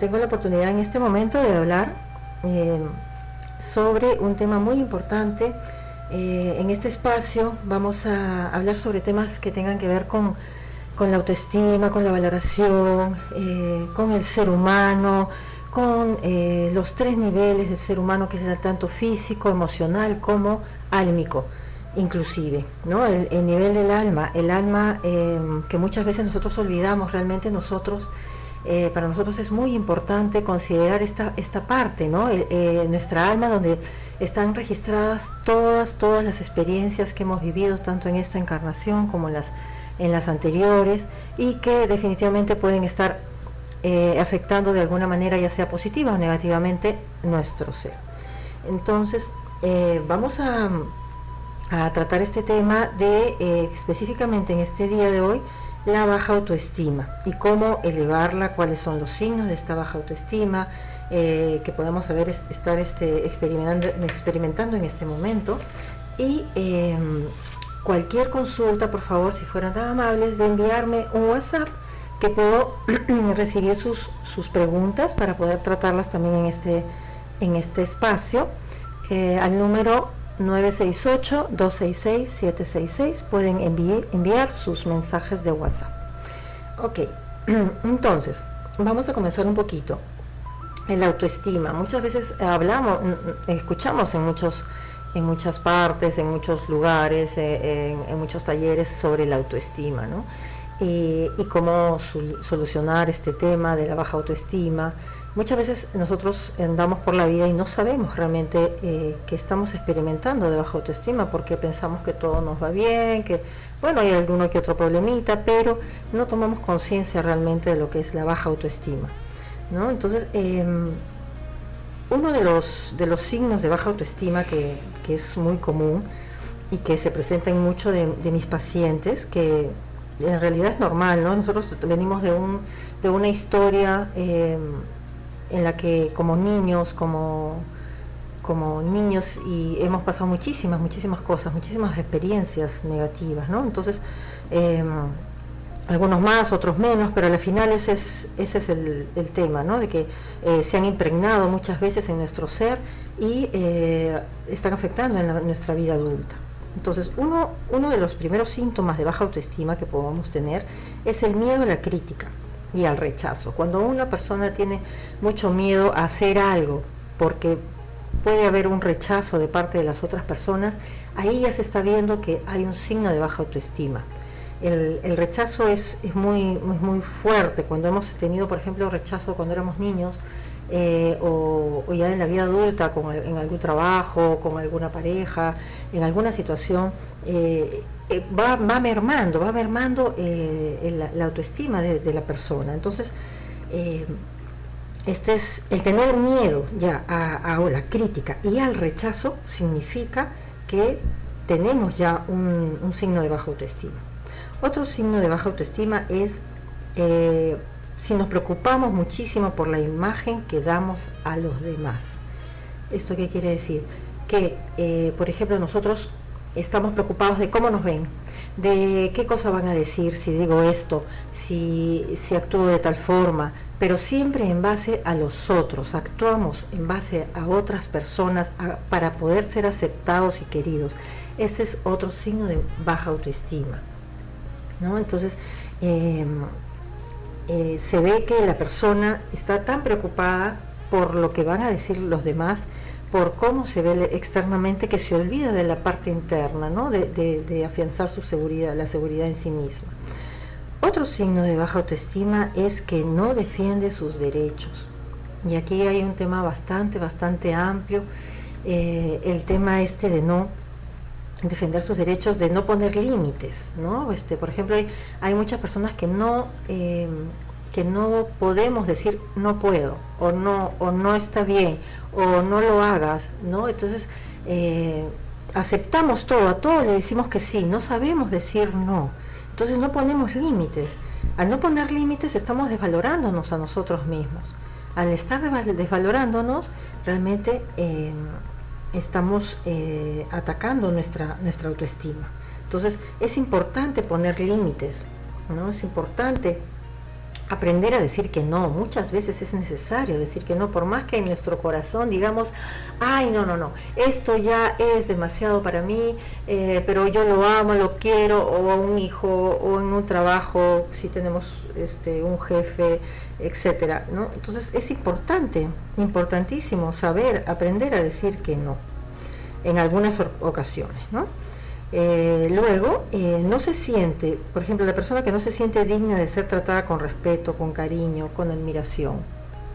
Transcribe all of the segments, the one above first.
tengo la oportunidad en este momento de hablar sobre un tema muy importante. En este espacio vamos a hablar sobre temas que tengan que ver con la autoestima, con la valoración, con el ser humano, con los tres niveles del ser humano, que es tanto físico, emocional como álmico, inclusive, ¿no? El nivel del alma, que muchas veces nosotros olvidamos. Realmente para nosotros es muy importante considerar esta parte, ¿no? Nuestra alma, donde están registradas todas las experiencias que hemos vivido, tanto en esta encarnación como en las anteriores, y que definitivamente pueden estar afectando de alguna manera, ya sea positiva o negativamente, nuestro ser. Entonces vamos a tratar este tema específicamente en este día de hoy, la baja autoestima y cómo elevarla, cuáles son los signos de esta baja autoestima que podamos estar experimentando en este momento. Y cualquier consulta, por favor, si fueran tan amables de enviarme un WhatsApp, que puedo recibir sus preguntas para poder tratarlas también en este espacio, al número 968-266-766. Pueden enviar sus mensajes de WhatsApp. Ok, entonces vamos a comenzar un poquito. La autoestima, muchas veces escuchamos en muchas partes, en muchos lugares, en muchos talleres sobre la autoestima, ¿no? Y cómo solucionar este tema de la baja autoestima. Muchas veces nosotros andamos por la vida y no sabemos realmente que estamos experimentando de baja autoestima, porque pensamos que todo nos va bien, que bueno, hay alguno que otro problemita, pero no tomamos conciencia realmente de lo que es la baja autoestima, ¿no? Entonces, uno de los signos de baja autoestima que es muy común y que se presenta en muchos de mis pacientes, que en realidad es normal, ¿no? Nosotros venimos de una historia en la que como niños y hemos pasado muchísimas cosas, muchísimas experiencias negativas, ¿no? Entonces, algunos más, otros menos, pero al final ese es el tema, ¿no? De que se han impregnado muchas veces en nuestro ser y están afectando en nuestra vida adulta. Entonces, uno de los primeros síntomas de baja autoestima que podamos tener es el miedo a la crítica y al rechazo. Cuando una persona tiene mucho miedo a hacer algo porque puede haber un rechazo de parte de las otras personas, ahí ya se está viendo que hay un signo de baja autoestima. El rechazo es muy fuerte. Cuando hemos tenido, por ejemplo, rechazo cuando éramos niños, o ya en la vida adulta, en algún trabajo, con alguna pareja, en alguna situación, va mermando la autoestima de la persona. Entonces, el tener miedo ya a la crítica y al rechazo significa que tenemos ya un signo de baja autoestima. Otro signo de baja autoestima es si nos preocupamos muchísimo por la imagen que damos a los demás. ¿Esto qué quiere decir? Que, por ejemplo, nosotros estamos preocupados de cómo nos ven, de qué cosa van a decir si digo esto, si actúo de tal forma, pero siempre en base a los otros. Actuamos en base a otras personas para poder ser aceptados y queridos. Ese es otro signo de baja autoestima, ¿no? Entonces, se ve que la persona está tan preocupada por lo que van a decir los demás, por cómo se ve externamente, que se olvida de la parte interna, ¿no? de afianzar su seguridad, la seguridad en sí misma. Otro signo de baja autoestima es que no defiende sus derechos. Y aquí hay un tema bastante amplio, el tema de no defender sus derechos, de no poner límites, ¿no? Por ejemplo, hay muchas personas que no podemos decir no puedo, o no está bien, o no lo hagas, ¿no? Entonces aceptamos todo, a todo le decimos que sí, no sabemos decir no. Entonces no ponemos límites. Al no poner límites estamos desvalorándonos a nosotros mismos. Al estar desvalorándonos, realmente estamos atacando nuestra autoestima. Entonces es importante poner límites, ¿no? Es importante aprender a decir que no. Muchas veces es necesario decir que no, por más que en nuestro corazón digamos, ay, no, no, no, esto ya es demasiado para mí, pero yo lo amo, lo quiero, o a un hijo, o en un trabajo, si tenemos un jefe, etcétera, ¿no? Entonces es importante, importantísimo saber, aprender a decir que no en algunas ocasiones, ¿no? Luego, no se siente, por ejemplo, la persona que no se siente digna de ser tratada con respeto, con cariño, con admiración,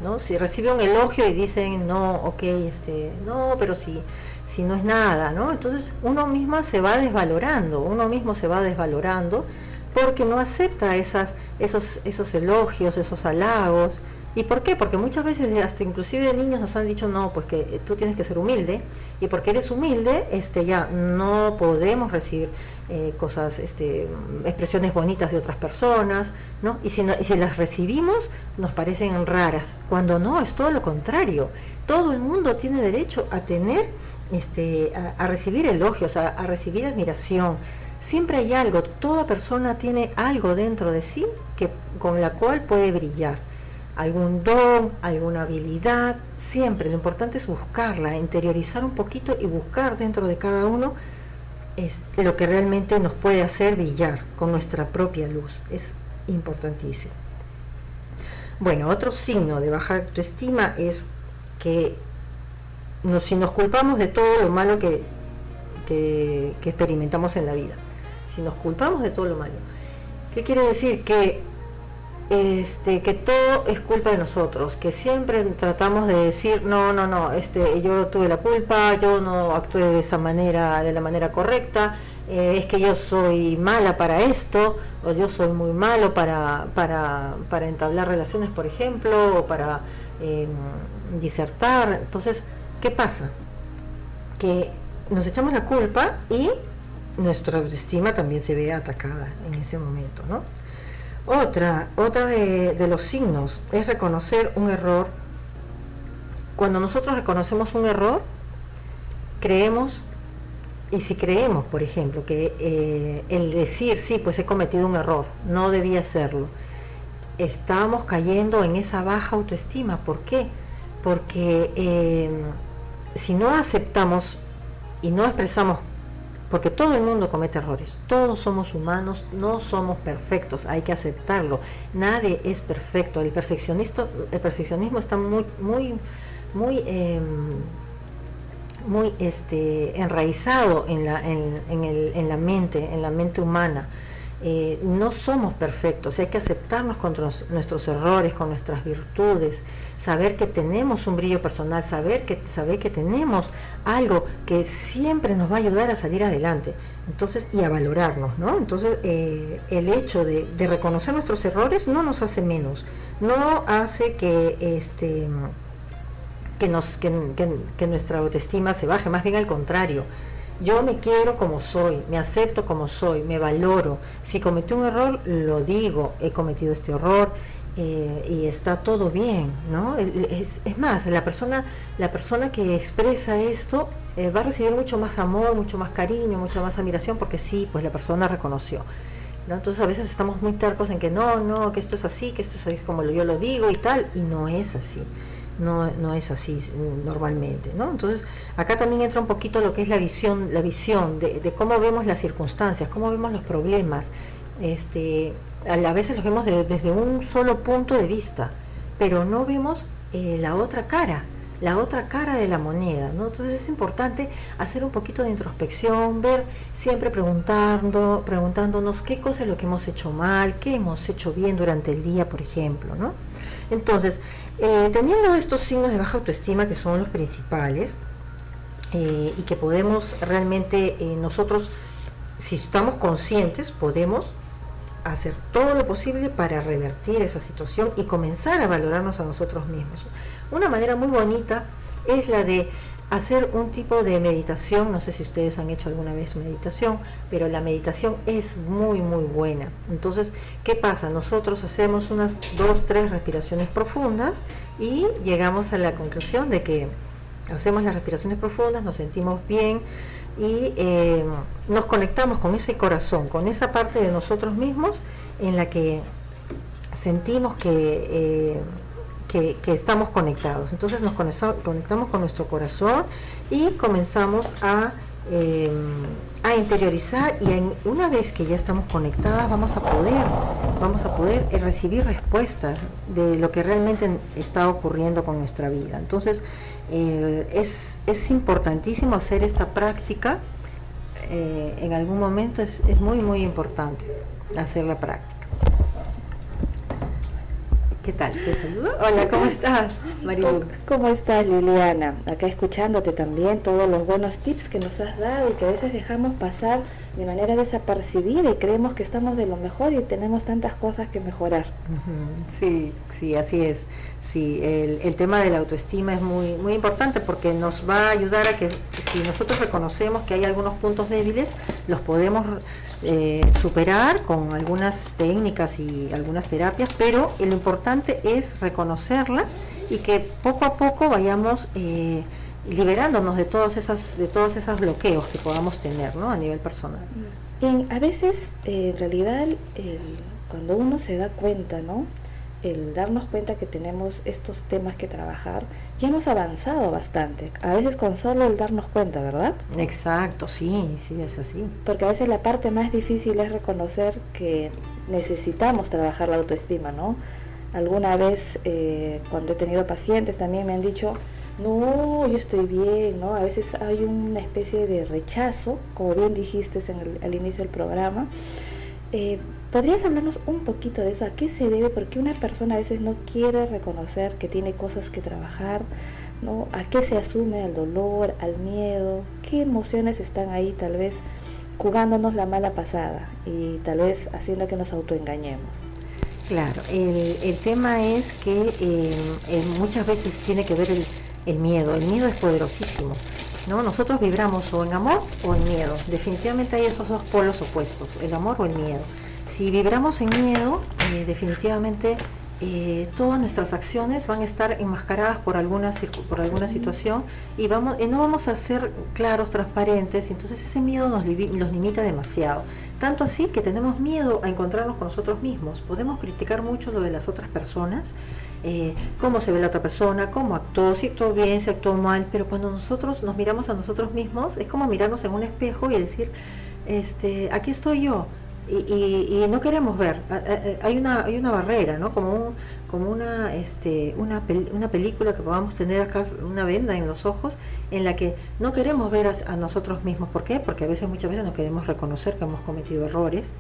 ¿no? Si recibe un elogio y dicen, no, ok, no, pero si no es nada, ¿no? Entonces uno mismo se va desvalorando, porque no acepta esos elogios, esos halagos. ¿Y por qué? Porque muchas veces hasta inclusive de niños nos han dicho, no, pues que tú tienes que ser humilde, y porque eres humilde, ya no podemos recibir cosas, expresiones bonitas de otras personas, ¿no? Y si las recibimos, nos parecen raras, cuando no, es todo lo contrario. Todo el mundo tiene derecho a tener, a recibir elogios, a recibir admiración. Siempre hay algo, toda persona tiene algo dentro de sí con la cual puede brillar. Algún don, alguna habilidad, siempre lo importante es buscarla, interiorizar un poquito y buscar dentro de cada uno lo que realmente nos puede hacer brillar con nuestra propia luz. Es importantísimo. Bueno, otro signo de baja autoestima es que si nos culpamos de todo lo malo que experimentamos en la vida, si nos culpamos de todo lo malo, ¿qué quiere decir? Que todo es culpa de nosotros, que siempre tratamos de decir, no, yo tuve la culpa, yo no actué de la manera correcta, es que yo soy mala para esto, o yo soy muy malo para entablar relaciones, por ejemplo, o para disertar. Entonces, ¿qué pasa? Que nos echamos la culpa y nuestra autoestima también se ve atacada en ese momento, ¿no? Otra de los signos es reconocer un error. Cuando nosotros reconocemos un error, creemos, y si creemos, por ejemplo, que el decir, sí, pues he cometido un error, no debía hacerlo, estamos cayendo en esa baja autoestima. ¿Por qué? Porque si no aceptamos y no expresamos, porque todo el mundo comete errores, todos somos humanos, no somos perfectos, hay que aceptarlo, nadie es perfecto. El perfeccionismo está muy enraizado en la mente humana. No somos perfectos, hay que aceptarnos con nuestros errores, con nuestras virtudes, saber que tenemos un brillo personal, saber que tenemos algo que siempre nos va a ayudar a salir adelante, entonces, y a valorarnos, ¿no? Entonces, el hecho de reconocer nuestros errores no nos hace menos, no hace que nuestra autoestima se baje, más bien al contrario. Yo me quiero como soy, me acepto como soy, me valoro. Si cometí un error, lo digo, he cometido este error, y está todo bien, ¿no? Es más, la persona que expresa esto va a recibir mucho más amor, mucho más cariño, mucha más admiración, porque sí, pues la persona reconoció, ¿no? Entonces a veces estamos muy tercos en que no, que esto es así, que esto es así como yo lo digo y tal, y no es así. No es así normalmente, ¿no? Entonces acá también entra un poquito lo que es la visión de cómo vemos las circunstancias, cómo vemos los problemas. A veces los vemos desde un solo punto de vista, pero no vemos la otra cara de la moneda, ¿no? Entonces es importante hacer un poquito de introspección, ver, siempre preguntándonos qué cosa es lo que hemos hecho mal, qué hemos hecho bien durante el día, por ejemplo, ¿no? Entonces, teniendo estos signos de baja autoestima, que son los principales, y que podemos realmente nosotros, si estamos conscientes, podemos hacer todo lo posible para revertir esa situación y comenzar a valorarnos a nosotros mismos. Una manera muy bonita es la de hacer un tipo de meditación. No sé si ustedes han hecho alguna vez meditación, pero la meditación es muy buena. Entonces, ¿qué pasa? Nosotros hacemos unas 2-3 respiraciones profundas y llegamos a la conclusión de que hacemos las respiraciones profundas, nos sentimos bien y nos conectamos con ese corazón, con esa parte de nosotros mismos en la que sentimos que estamos conectados. Entonces nos conectamos con nuestro corazón y comenzamos a interiorizar, y una vez que ya estamos conectadas vamos a poder recibir respuestas de lo que realmente está ocurriendo con nuestra vida. Entonces es importantísimo hacer esta práctica. En algún momento es muy muy importante hacer la práctica. ¿Qué tal? ¿Te saludo? Hola, ¿cómo estás, Marilu? ¿Cómo estás, Liliana? Acá escuchándote también todos los buenos tips que nos has dado y que a veces dejamos pasar de manera desapercibida y creemos que estamos de lo mejor y tenemos tantas cosas que mejorar. Sí, sí, así es. Sí, el tema de la autoestima es muy, muy importante porque nos va a ayudar a que si nosotros reconocemos que hay algunos puntos débiles, los podemos superar con algunas técnicas y algunas terapias, pero lo importante es reconocerlas y que poco a poco vayamos liberándonos de todos esos bloqueos que podamos tener, ¿no? A nivel personal. Bien, a veces en realidad cuando uno se da cuenta, ¿no? El darnos cuenta que tenemos estos temas que trabajar, ya hemos avanzado bastante, a veces con solo el darnos cuenta, ¿verdad? Exacto, sí, es así. Porque a veces la parte más difícil es reconocer que necesitamos trabajar la autoestima, ¿no? Alguna vez cuando he tenido pacientes también me han dicho, no, yo estoy bien, ¿no? A veces hay una especie de rechazo, como bien dijiste al inicio del programa. ¿Podrías hablarnos un poquito de eso? ¿A qué se debe? Porque una persona a veces no quiere reconocer que tiene cosas que trabajar, ¿no? ¿A qué se asume? ¿Al dolor? ¿Al miedo? ¿Qué emociones están ahí tal vez jugándonos la mala pasada y tal vez haciendo que nos autoengañemos? Claro, el tema es que muchas veces tiene que ver el miedo. El miedo es poderosísimo, ¿no? Nosotros vibramos o en amor o en miedo. Definitivamente hay esos dos polos opuestos, el amor o el miedo. Si vibramos en miedo, definitivamente todas nuestras acciones van a estar enmascaradas por alguna situación y no vamos a ser claros, transparentes, y entonces ese miedo nos limita demasiado. Tanto así que tenemos miedo a encontrarnos con nosotros mismos. Podemos criticar mucho lo de las otras personas, cómo se ve la otra persona, cómo actuó, si actuó bien, si actuó mal, pero cuando nosotros nos miramos a nosotros mismos, es como mirarnos en un espejo y decir, aquí estoy yo. Y no queremos ver, hay una barrera, ¿no? Como una película que podamos tener acá, una venda en los ojos, en la que no queremos ver a nosotros mismos. ¿Por qué? Porque muchas veces no queremos reconocer que hemos cometido errores,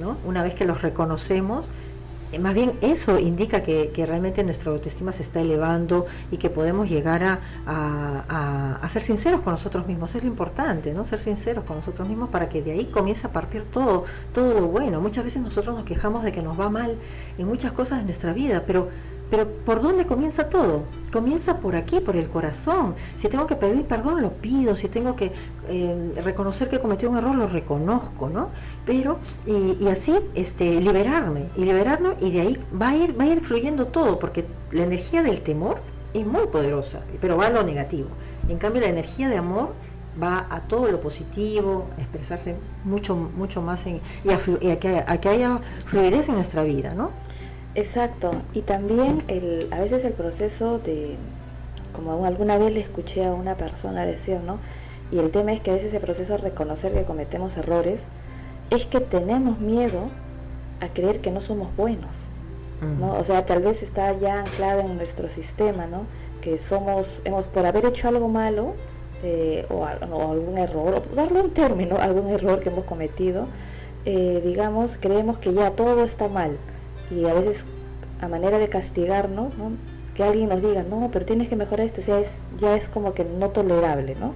¿no? Una vez que los reconocemos, más bien eso indica que realmente nuestra autoestima se está elevando y que podemos llegar a ser sinceros con nosotros mismos. Es lo importante, ¿no? Ser sinceros con nosotros mismos para que de ahí comience a partir todo lo bueno. Muchas veces nosotros nos quejamos de que nos va mal en muchas cosas de nuestra vida, pero ¿por dónde comienza todo? Comienza por aquí, por el corazón. Si tengo que pedir perdón, lo pido. Si tengo que reconocer que cometí un error, lo reconozco, ¿no? Pero, y así, liberarme, y de ahí va a ir fluyendo todo, porque la energía del temor es muy poderosa, pero va a lo negativo. En cambio, la energía de amor va a todo lo positivo, a expresarse mucho más y a que haya fluidez en nuestra vida, ¿no? Exacto, y también a veces el proceso como alguna vez le escuché a una persona decir, ¿no? Y el tema es que a veces el proceso de reconocer que cometemos errores es que tenemos miedo a creer que no somos buenos, ¿no? O sea, tal vez está ya anclado en nuestro sistema, ¿no? Que hemos por haber hecho algo malo o algún error, o darle un término, algún error que hemos cometido, digamos, creemos que ya todo está mal. Y a veces a manera de castigarnos, ¿no? Que alguien nos diga, no, pero tienes que mejorar esto, o sea, ya es como que no tolerable, ¿no?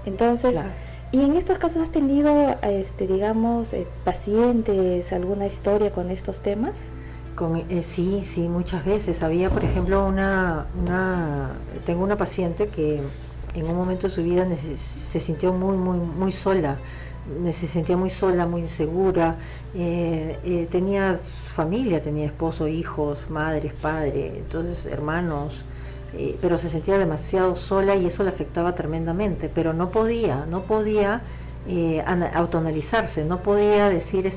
Entonces, claro. Y en estos casos has tenido, digamos, pacientes, alguna historia con estos temas. Sí, muchas veces. Había, por ejemplo, tengo una paciente que en un momento de su vida se sintió muy sola. Se sentía muy sola, muy insegura. Tenía familia, tenía esposo, hijos, madres, padre, entonces hermanos, pero se sentía demasiado sola y eso le afectaba tremendamente, pero no podía autoanalizarse, no podía decir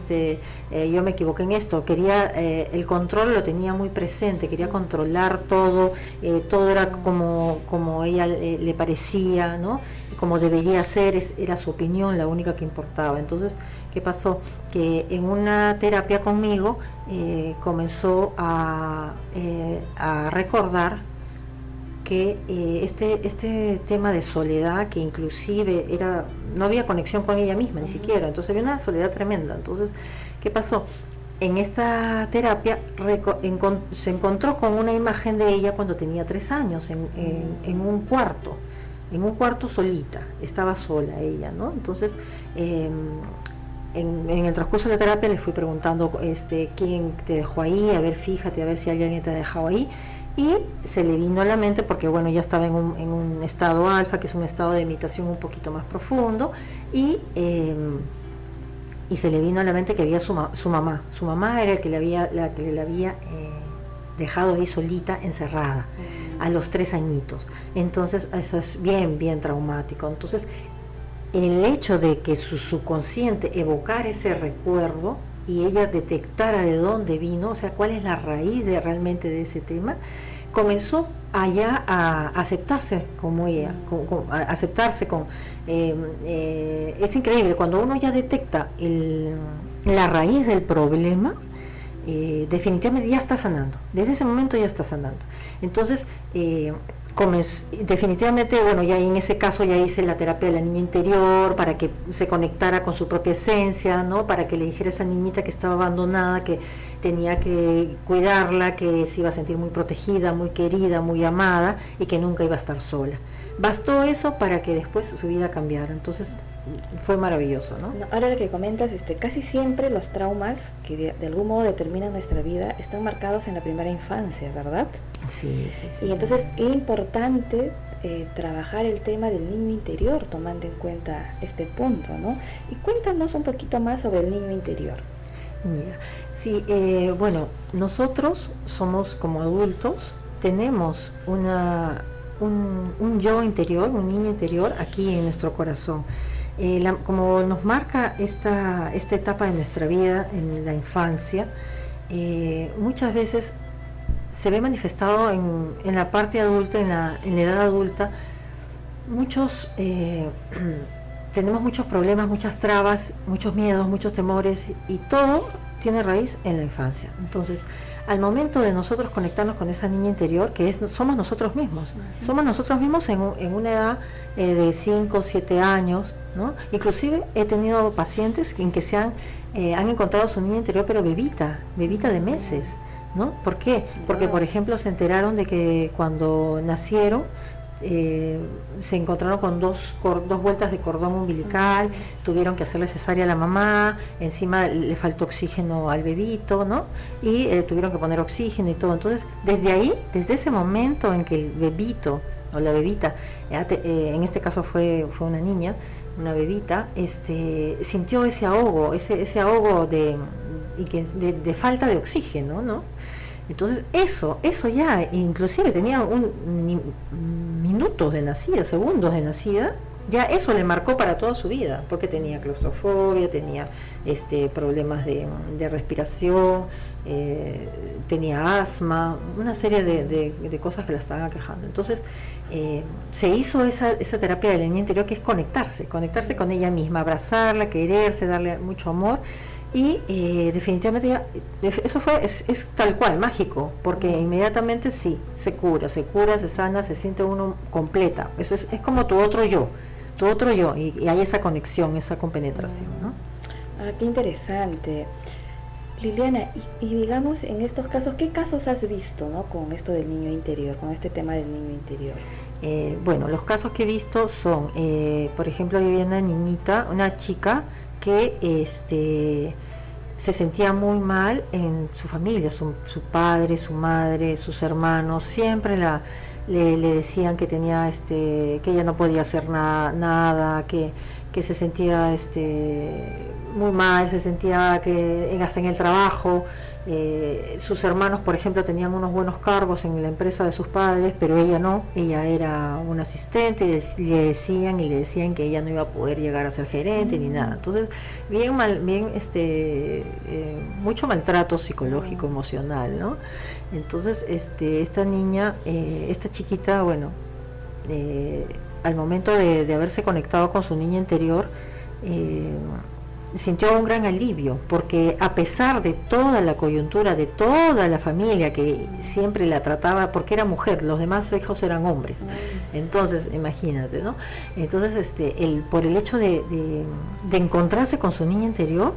yo me equivoqué en esto, quería el control lo tenía muy presente, quería controlar todo, todo era como ella le parecía, ¿no? Como debería ser, era su opinión la única que importaba. Entonces, ¿qué pasó? Que en una terapia conmigo comenzó a recordar que este tema de soledad, que inclusive no había conexión con ella misma ni siquiera, entonces había una soledad tremenda. Entonces, ¿qué pasó? En esta terapia se encontró con una imagen de ella cuando tenía 3 años en un cuarto solita, estaba sola ella, ¿no? Entonces, en el transcurso de la terapia le fui preguntando quién te dejó ahí, a ver, fíjate, a ver si alguien te ha dejado ahí. Y se le vino a la mente, porque bueno, ya estaba en un estado alfa, que es un estado de meditación un poquito más profundo, y se le vino a la mente que había su mamá era la que le había dejado ahí solita, encerrada, a los 3 añitos. Entonces eso es bien traumático. Entonces el hecho de que su subconsciente evocara ese recuerdo y ella detectara de dónde vino, o sea, cuál es la raíz realmente de ese tema, comenzó allá a aceptarse como ella, a aceptarse es increíble, cuando uno ya detecta la raíz del problema, definitivamente ya está sanando, desde ese momento ya está sanando. Entonces, definitivamente, bueno, ya en ese caso ya hice la terapia de la niña interior para que se conectara con su propia esencia, ¿no? Para que le dijera a esa niñita que estaba abandonada, que tenía que cuidarla, que se iba a sentir muy protegida, muy querida, muy amada y que nunca iba a estar sola. Bastó eso para que después su vida cambiara. Entonces fue maravilloso, ¿no? Ahora lo que comentas, casi siempre los traumas que de algún modo determinan nuestra vida están marcados en la primera infancia, ¿verdad? Sí. Y entonces qué importante trabajar el tema del niño interior, tomando en cuenta este punto, ¿no? Y cuéntanos un poquito más sobre el niño interior. Sí, bueno, nosotros somos como adultos, tenemos un yo interior, un niño interior aquí en nuestro corazón. Como nos marca esta etapa de nuestra vida en la infancia, muchas veces se ve manifestado en la parte adulta, en la edad adulta. Muchos tenemos muchos problemas, muchas trabas, muchos miedos, muchos temores, y todo tiene raíz en la infancia. Entonces, al momento de nosotros conectarnos con esa niña interior, que somos nosotros mismos, somos nosotros mismos en una edad de 5 o 7 años, ¿no? Inclusive he tenido pacientes en que han encontrado su niña interior, pero bebita de meses, ¿no? ¿Por qué? Porque, por ejemplo, se enteraron de que cuando nacieron se encontraron con dos vueltas de cordón umbilical, tuvieron que hacerle cesárea a la mamá, encima le faltó oxígeno al bebito, ¿no? Y tuvieron que poner oxígeno y todo. Entonces, desde ese momento en que el bebito o la bebita, en este caso fue una niña, una bebita, sintió ese ahogo, ese ahogo de falta de oxígeno, ¿no? Entonces eso ya, inclusive tenía minutos de nacida, segundos de nacida, ya eso le marcó para toda su vida, porque tenía claustrofobia, tenía problemas de respiración, tenía asma, una serie de cosas que la estaban aquejando. Entonces se hizo esa terapia de la niña interior, que es conectarse con ella misma, abrazarla, quererse, darle mucho amor. Y definitivamente eso es tal cual, mágico, porque inmediatamente sí, se cura, se sana, se siente uno completa. Eso es como tu otro yo, y hay esa conexión, esa compenetración, ¿no? Qué interesante. Liliana, y digamos, en estos casos, ¿qué casos has visto, ¿no? Con esto del niño interior, con este tema del niño interior? Bueno, los casos que he visto son, por ejemplo, había una chica que se sentía muy mal en su familia, su padre, su madre, sus hermanos, siempre le decían que tenía que ella no podía hacer nada, que se sentía muy mal, se sentía que hasta en el trabajo sus hermanos, por ejemplo, tenían unos buenos cargos en la empresa de sus padres, pero ella no, ella era una asistente y le decían que ella no iba a poder llegar a ser gerente ni nada. Entonces, mucho maltrato psicológico, emocional, ¿no? Entonces, esta niña, esta chiquita, bueno, al momento de haberse conectado con su niña interior, sintió un gran alivio, porque a pesar de toda la coyuntura de toda la familia que siempre la trataba, porque era mujer, los demás hijos eran hombres, entonces imagínate, ¿no? Entonces por el hecho de encontrarse con su niña interior,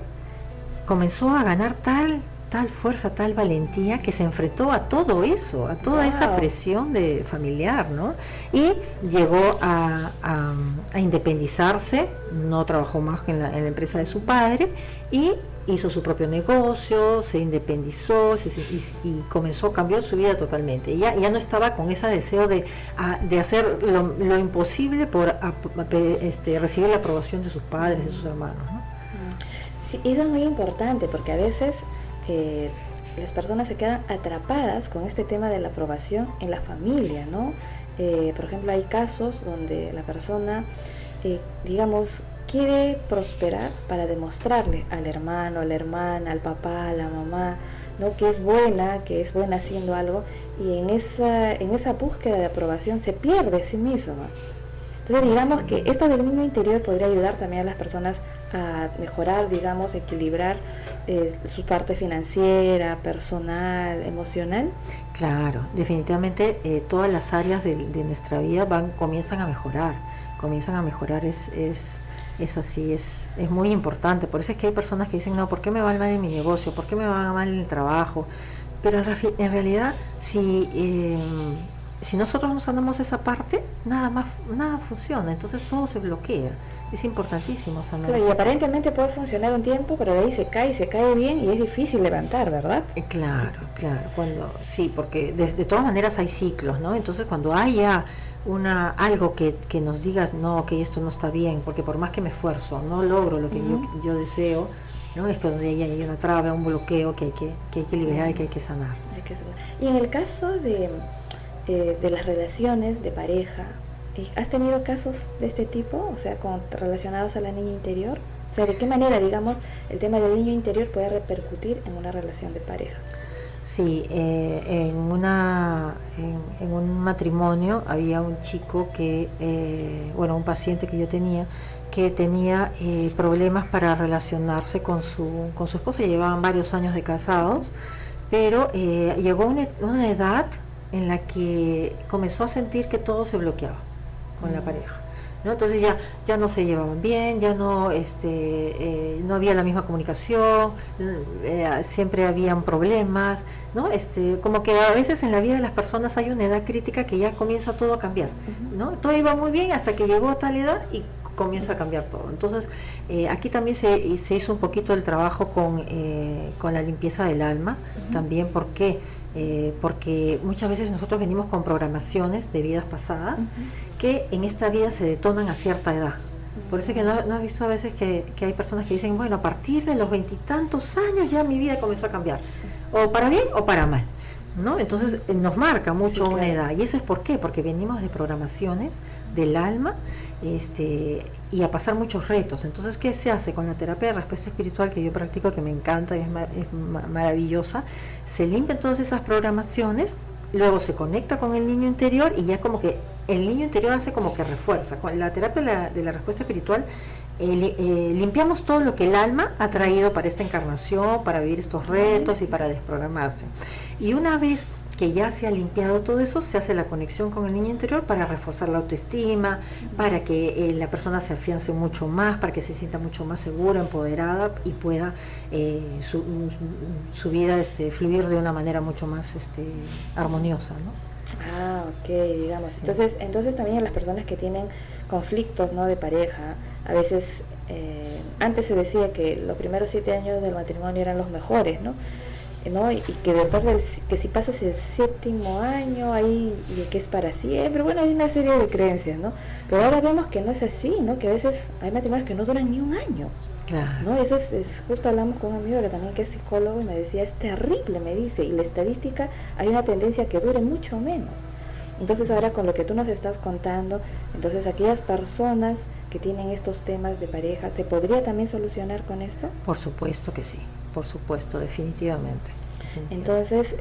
comenzó a ganar tal fuerza, tal valentía, que se enfrentó a todo eso, a toda esa presión familiar, ¿no? Y llegó a independizarse, no trabajó más que en la empresa de su padre, y hizo su propio negocio, se independizó y cambió su vida totalmente. Ya no estaba con ese deseo de hacer lo imposible por recibir la aprobación de sus padres, de sus hermanos, ¿no? Sí, eso es muy importante, porque a veces las personas se quedan atrapadas con este tema de la aprobación en la familia, ¿no? Por ejemplo, hay casos donde la persona, digamos, quiere prosperar para demostrarle al hermano, a la hermana, al papá, a la mamá, ¿no? que es buena haciendo algo, y en esa búsqueda de aprobación se pierde a sí misma. Entonces, digamos que esto del niño interior podría ayudar también a las personas a mejorar, digamos, equilibrar su parte financiera, personal, emocional. Claro, definitivamente todas las áreas de nuestra vida comienzan a mejorar, es así, es muy importante. Por eso es que hay personas que dicen, no, ¿por qué me va mal en mi negocio? ¿Por qué me va mal en el trabajo? Pero en realidad, si nosotros no sanamos esa parte, nada funciona, entonces todo se bloquea. Es importantísimo sanar. Claro, y aparentemente puede funcionar un tiempo, pero de ahí se cae bien y es difícil levantar, ¿verdad? Claro, porque de todas maneras hay ciclos, ¿no? Entonces cuando haya algo que nos digas, no, que esto no está bien, porque por más que me esfuerzo, no logro lo que yo deseo, ¿no? Es que donde hay una traba, un bloqueo que hay que liberar y que hay que sanar. Y en el caso de las relaciones de pareja, ¿has tenido casos de este tipo? O sea, relacionados a la niña interior. O sea, ¿de qué manera, digamos, el tema del niño interior puede repercutir en una relación de pareja? Sí, en un matrimonio había un chico un paciente que yo tenía, que tenía problemas para relacionarse con su esposa. Llevaban varios años de casados, pero llegó una edad en la que comenzó a sentir que todo se bloqueaba con la pareja, ¿no? Entonces ya no se llevaban bien, ya no no había la misma comunicación, siempre habían problemas, ¿no? Como que a veces en la vida de las personas hay una edad crítica que ya comienza todo a cambiar, ¿no? Todo iba muy bien hasta que llegó a tal edad y comienza a cambiar todo. Entonces aquí también se hizo un poquito el trabajo con la limpieza del alma, también. ¿Por qué? Porque muchas veces nosotros venimos con programaciones de vidas pasadas que en esta vida se detonan a cierta edad. Por eso es que no has visto a veces que hay personas que dicen, bueno, a partir de los 20 y tantos años ya mi vida comenzó a cambiar, o para bien o para mal, ¿no? Entonces nos marca mucho una edad, y eso es ¿por qué? Porque venimos de programaciones del alma, y a pasar muchos retos. Entonces, ¿qué se hace con la terapia de respuesta espiritual que yo practico, que me encanta y es maravillosa? Se limpian todas esas programaciones, luego se conecta con el niño interior, y ya como que el niño interior hace como que refuerza. Con la terapia de la respuesta espiritual limpiamos todo lo que el alma ha traído para esta encarnación, para vivir estos retos y para desprogramarse. Y una vez que ya se ha limpiado todo eso, se hace la conexión con el niño interior para reforzar la autoestima, para que la persona se afiance mucho más, para que se sienta mucho más segura, empoderada, y pueda su vida fluir de una manera mucho más armoniosa, ¿no? Ah, ok, digamos. Sí. Entonces también las personas que tienen conflictos, ¿no?, de pareja, a veces antes se decía que los primeros 7 años del matrimonio eran los mejores, ¿no? ¿no? Y que después que si pasas el 7.º año ahí y que es para siempre, bueno, hay una serie de creencias, ¿no? Pero ahora vemos que no es así, ¿no? Que a veces hay matrimonios que no duran ni un año, Claro. ¿no? Eso es justo hablamos con un amigo que también que es psicólogo y me decía, es terrible, me dice, y la estadística hay una tendencia a que dure mucho menos. Entonces ahora con lo que tú nos estás contando, entonces aquellas personas que tienen estos temas de pareja, ¿se podría también solucionar con esto? Por supuesto que sí, por supuesto, definitivamente. Entonces,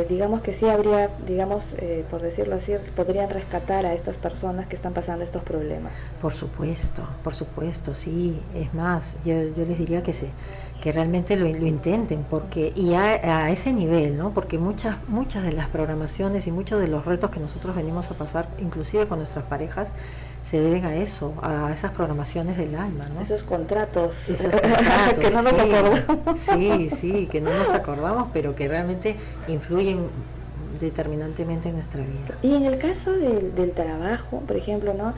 digamos que sí habría, digamos, por decirlo así, podrían rescatar a estas personas que están pasando estos problemas. Por supuesto, sí. Es más, yo les diría que realmente lo intenten, porque y a ese nivel, ¿no? Porque muchas de las programaciones y muchos de los retos que nosotros venimos a pasar, inclusive con nuestras parejas, se deben a eso, a esas programaciones del alma, ¿no? Esos contratos, Que no nos acordamos. Sí, que no nos acordamos, pero que realmente influyen determinantemente en nuestra vida. Y en el caso del trabajo, por ejemplo, ¿no?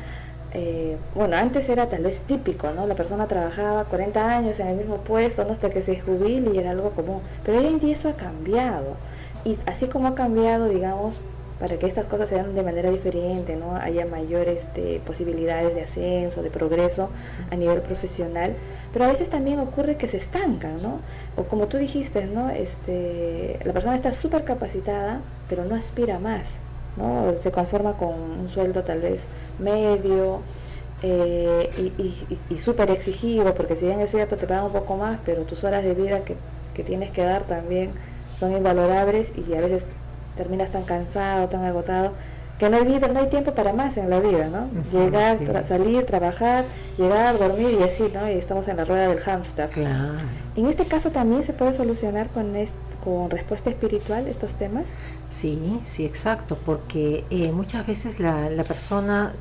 Bueno, antes era tal vez típico, ¿no? La persona trabajaba 40 años en el mismo puesto, ¿no? Hasta que se jubile y era algo común. Pero hoy en día eso ha cambiado. Y así como ha cambiado, digamos, para que estas cosas sean de manera diferente, ¿no? Haya mayores posibilidades de ascenso, de progreso a nivel profesional, pero a veces también ocurre que se estancan, ¿no? O como tú dijiste, ¿no? La persona está súper capacitada, pero no aspira más, ¿no? Se conforma con un sueldo tal vez medio y súper exigido, porque si bien es cierto te pagan un poco más, pero tus horas de vida que tienes que dar también son invalorables y a veces terminas tan cansado, tan agotado, que no hay tiempo para más en la vida, ¿no? Llegar, sí. Salir, trabajar, llegar, dormir y así, ¿no? Y estamos en la rueda del hámster. Claro. En este caso también se puede solucionar con respuesta espiritual estos temas. Sí, exacto, porque muchas veces la persona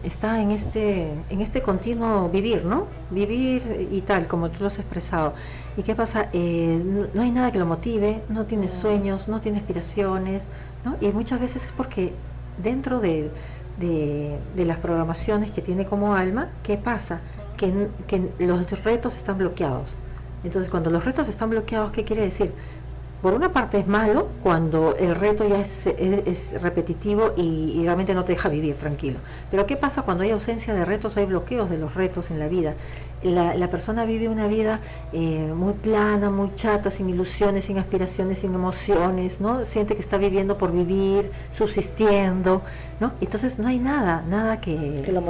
está en este continuo vivir, ¿no? Vivir y tal, como tú lo has expresado. ¿Y qué pasa? No hay nada que lo motive, no tiene sueños, no tiene aspiraciones, ¿no? Y muchas veces es porque dentro de las programaciones que tiene como alma, ¿qué pasa? Que los retos están bloqueados. Entonces, cuando los retos están bloqueados, ¿qué quiere decir? Por una parte es malo cuando el reto ya es repetitivo y realmente no te deja vivir tranquilo. Pero ¿qué pasa cuando hay ausencia de retos, hay bloqueos de los retos en la vida? La persona vive una vida muy plana, muy chata, sin ilusiones, sin aspiraciones, sin emociones, ¿no? Siente que está viviendo por vivir, subsistiendo, ¿no? Entonces no hay nada que lo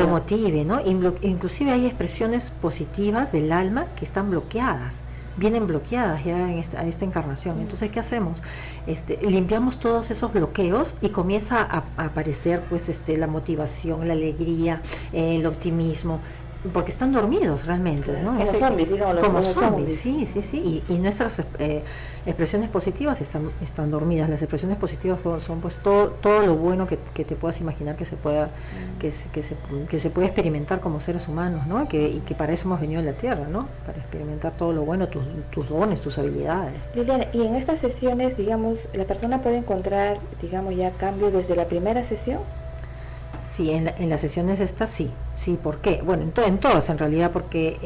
motive, ¿no? Inclusive hay expresiones positivas del alma que están bloqueadas. Vienen bloqueadas ya a esta encarnación. Entonces, ¿qué hacemos? Limpiamos todos esos bloqueos y comienza a aparecer pues la motivación, la alegría, el optimismo, porque están dormidos realmente, ¿no? Como zombies, digamos. Como zombies, sí. Y nuestras expresiones positivas están dormidas. Las expresiones positivas son pues todo lo bueno que te puedas imaginar que se pueda que se puede experimentar como seres humanos, ¿no? Y que para eso hemos venido a la Tierra, ¿no? Para experimentar todo lo bueno, tus dones, tus habilidades. Liliana, y en estas sesiones, digamos, la persona puede encontrar, digamos, ya cambios desde la primera sesión. Sí, en las sesiones estas sí, ¿por qué? Bueno, en todas en realidad, porque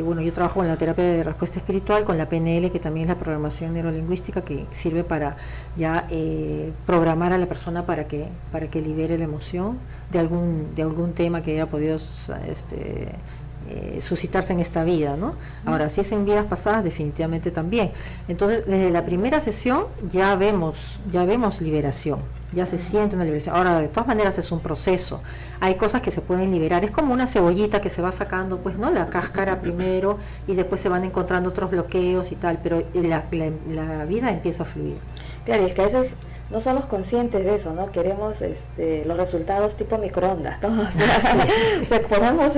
yo trabajo en la terapia de respuesta espiritual, con la PNL, que también es la programación neurolingüística, que sirve para ya programar a la persona para que libere la emoción de algún tema que haya podido suscitarse en esta vida, ¿no? Ahora, si es en vidas pasadas, definitivamente también. Entonces, desde la primera sesión ya vemos liberación, ya se siente una liberación. Ahora, de todas maneras es un proceso. Hay cosas que se pueden liberar, es como una cebollita que se va sacando, pues, ¿no? La cáscara primero y después se van encontrando otros bloqueos y tal, pero la vida empieza a fluir. Claro, y es que a veces no somos conscientes de eso, ¿no? Queremos los resultados tipo microondas, ¿no? O sea, ponemos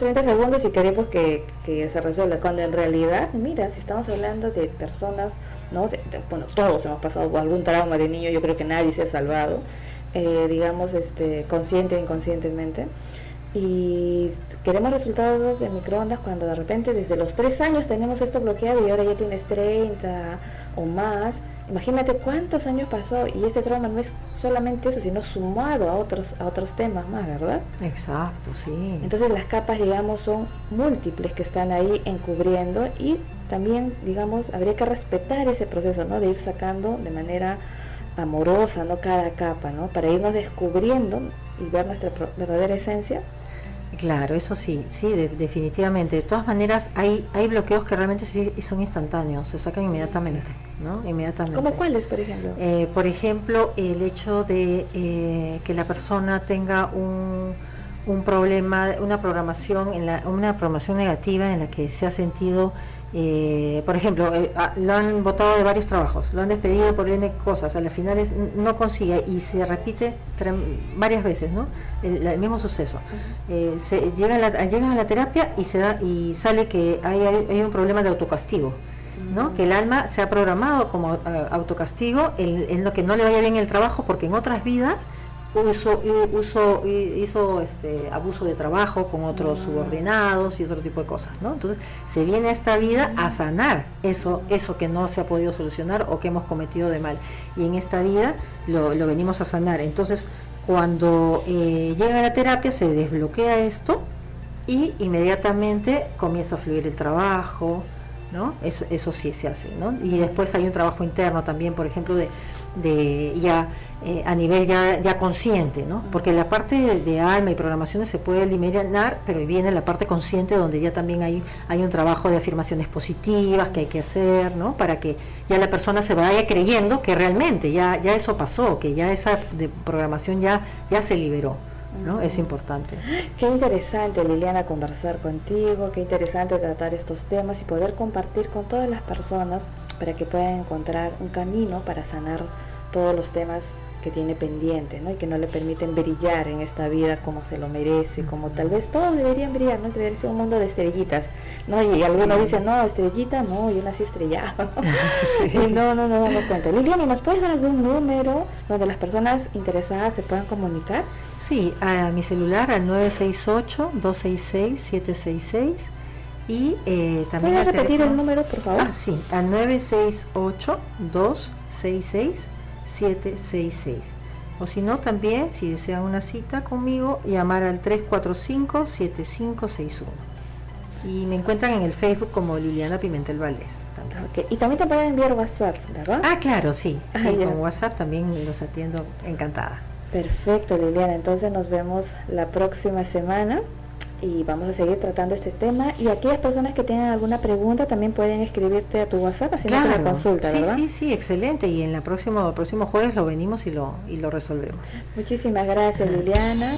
30 segundos y queremos que se resuelva, cuando en realidad, mira, si estamos hablando de personas, ¿no? Bueno, todos hemos pasado por algún trauma de niño, yo creo que nadie se ha salvado, digamos, consciente e inconscientemente, y queremos resultados de microondas cuando de repente desde los 3 años tenemos esto bloqueado y ahora ya tienes 30 o más. Imagínate cuántos años pasó, y este trauma no es solamente eso, sino sumado a otros temas más, ¿verdad? Exacto, sí. Entonces las capas, digamos, son múltiples que están ahí encubriendo, y también, digamos, habría que respetar ese proceso, ¿no? De ir sacando de manera amorosa, ¿no? Cada capa, ¿no? Para irnos descubriendo y ver nuestra verdadera esencia. Claro, eso sí, definitivamente. De todas maneras, hay bloqueos que realmente sí son instantáneos, se sacan inmediatamente, ¿no? Inmediatamente. ¿Cómo cuáles, por ejemplo? Por ejemplo, el hecho de que la persona tenga un problema, una programación negativa en la que se ha sentido, por ejemplo, lo han botado de varios trabajos, lo han despedido por N cosas, a las finales no consigue y se repite varias veces, ¿no? El mismo suceso. Llegan a la terapia y sale que hay un problema de autocastigo, ¿no? Que el alma se ha programado como autocastigo en lo que no le vaya bien el trabajo, porque en otras vidas hizo abuso de trabajo con otros subordinados y otro tipo de cosas, ¿no? Entonces se viene a esta vida a sanar eso que no se ha podido solucionar o que hemos cometido de mal, y en esta vida lo venimos a sanar. Entonces cuando llega a la terapia se desbloquea esto y inmediatamente comienza a fluir el trabajo, ¿no? Eso sí se hace, ¿no? Y después hay un trabajo interno también, por ejemplo, de ya a nivel ya consciente, ¿no? Porque la parte de alma y programaciones se puede eliminar, pero viene la parte consciente donde ya también hay un trabajo de afirmaciones positivas que hay que hacer, ¿no? Para que ya la persona se vaya creyendo que realmente ya eso pasó, que ya esa programación ya se liberó, ¿no? Es importante. Qué interesante, Liliana, conversar contigo, qué interesante tratar estos temas y poder compartir con todas las personas para que puedan encontrar un camino para sanar todos los temas que tiene pendientes, ¿no? Y que no le permiten brillar en esta vida como se lo merece, como tal vez todos deberían brillar, ¿no? Debería ser un mundo de estrellitas, ¿no? Y algunos dicen, no, estrellita, no, yo nací estrellado, ¿no? Sí. Y no damos cuenta. Liliana, ¿nos puedes dar algún número donde las personas interesadas se puedan comunicar? Sí, a mi celular al 968-266-766 y también... ¿Puedes repetir el número, por favor? Sí, al 968-266-766. O si no, también, si desean una cita conmigo, llamar al 345-7561. Y me encuentran en el Facebook como Liliana Pimentel Valdés. Okay. Y también te pueden enviar WhatsApp, ¿verdad? Claro, sí, con WhatsApp también los atiendo, encantada. Perfecto, Liliana, entonces nos vemos la próxima semana y vamos a seguir tratando este tema, y aquellas personas que tengan alguna pregunta también pueden escribirte a tu WhatsApp haciendo una consulta, ¿verdad? Sí, excelente, y en el próximo jueves lo venimos y lo resolvemos. Muchísimas gracias, Liliana.